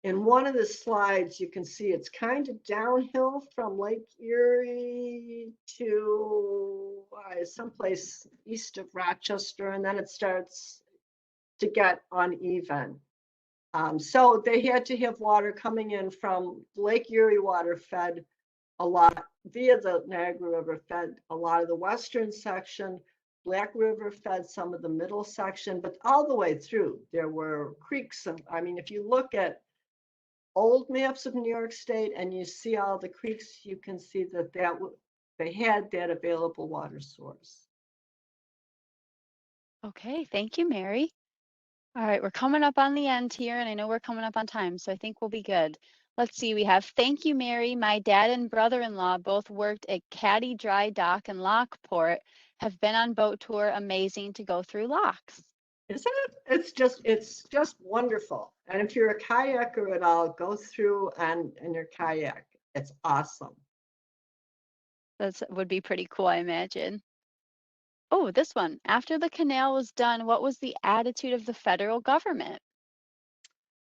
In one of the slides, you can see it's kind of downhill from Lake Erie to someplace east of Rochester, and then it starts to get uneven. So they had to have water coming in from Lake Erie. Water fed a lot via the Niagara River, fed a lot of the western section. Black River fed some of the middle section, but all the way through there were creeks. If you look at old maps of New York State and you see all the creeks, you can see that they had that available water source. Okay, thank you, Mary. All right, we're coming up on the end here, and I know we're coming up on time, so I think we'll be good. Let's see, we have, thank you, Mary. My dad and brother-in-law both worked at Caddy Dry Dock in Lockport, have been on boat tour, amazing to go through locks. Isn't it? It's just wonderful. And if you're a kayaker at all, go through and in your kayak. It's awesome. That would be pretty cool, I imagine. Oh, this one. After the canal was done, what was the attitude of the federal government?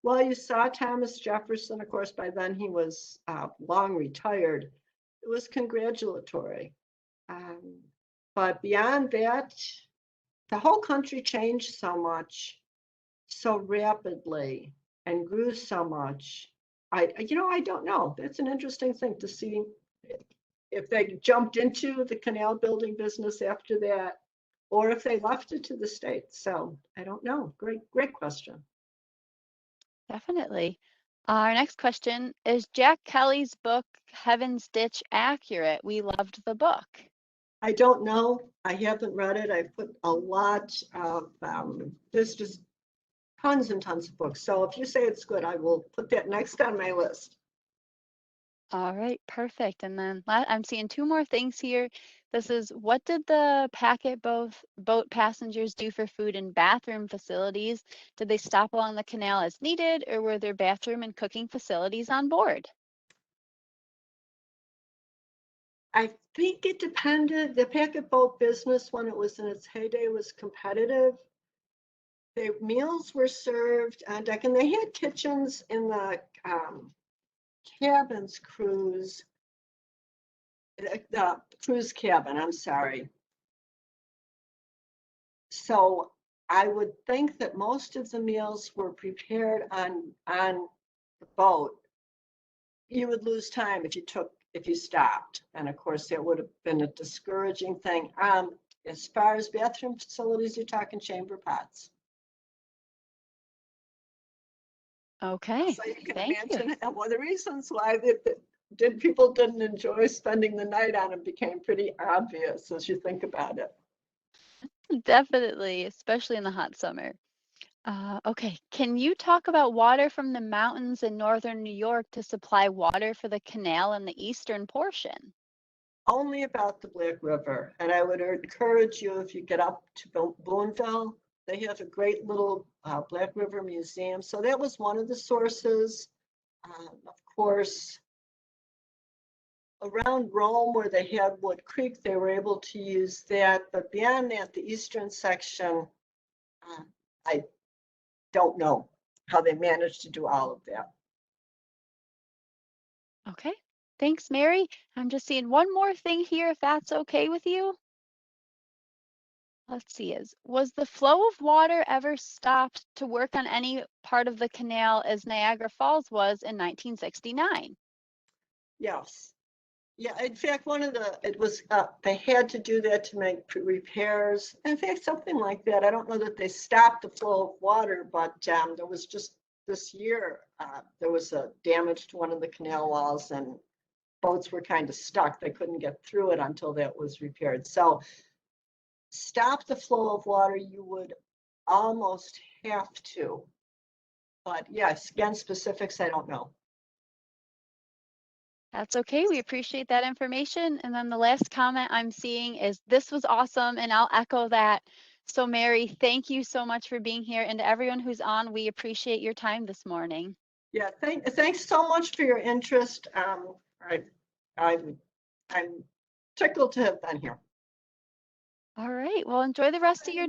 Well, you saw Thomas Jefferson, of course, by then he was long retired. It was congratulatory. But beyond that, the whole country changed so much, so rapidly, and grew so much. I don't know. That's an interesting thing to see if they jumped into the canal building business after that, or if they left it to the state. So I don't know. Great question. Definitely. Our next question, is Jack Kelly's book, Heaven's Ditch, accurate? We loved the book. I don't know. I haven't read it. I put a lot of, there's just tons and tons of books. So if you say it's good, I will put that next on my list. All right, perfect. And then I'm seeing two more things here. This is, what did the packet boat passengers do for food and bathroom facilities? Did they stop along the canal as needed, or were there bathroom and cooking facilities on board? I think it depended. The packet boat business, when it was in its heyday, was competitive. The meals were served on deck, and they had kitchens in the cabins cruise, the cruise cabin, I'm sorry. So I would think that most of the meals were prepared on the boat. You would lose time if you stopped. And of course, that would have been a discouraging thing. As far as bathroom facilities, you're talking chamber pots. Okay, So you can thank imagine you. one of the reasons why the people didn't enjoy spending the night on them became pretty obvious as you think about it. Definitely, especially in the hot summer. Okay, can you talk about water from the mountains in northern New York to supply water for the canal in the eastern portion? Only about the Black River. And I would encourage you, if you get up to Boonville, they have a great little Black River museum. So that was one of the sources. Of course, around Rome where they had Wood Creek, they were able to use that. But beyond that, the eastern section, I don't know how they managed to do all of that. Okay, thanks, Mary. I'm just seeing one more thing here, if that's okay with you. Let's see, was the flow of water ever stopped to work on any part of the canal as Niagara Falls was in 1969? Yes. Yeah, in fact, they had to do that to make repairs. In fact, something like that. I don't know that they stopped the flow of water, but there was just this year, there was a damage to one of the canal walls and boats were kind of stuck. They couldn't get through it until that was repaired. So stop the flow of water, you would almost have to. But yes, again, specifics, I don't know. That's okay. We appreciate that information. And then the last comment I'm seeing is this was awesome, and I'll echo that. So Mary, thank you so much for being here. And to everyone who's on, we appreciate your time this morning. Yeah, thanks so much for your interest. I'm tickled to have been here. All right. Well, enjoy the rest of your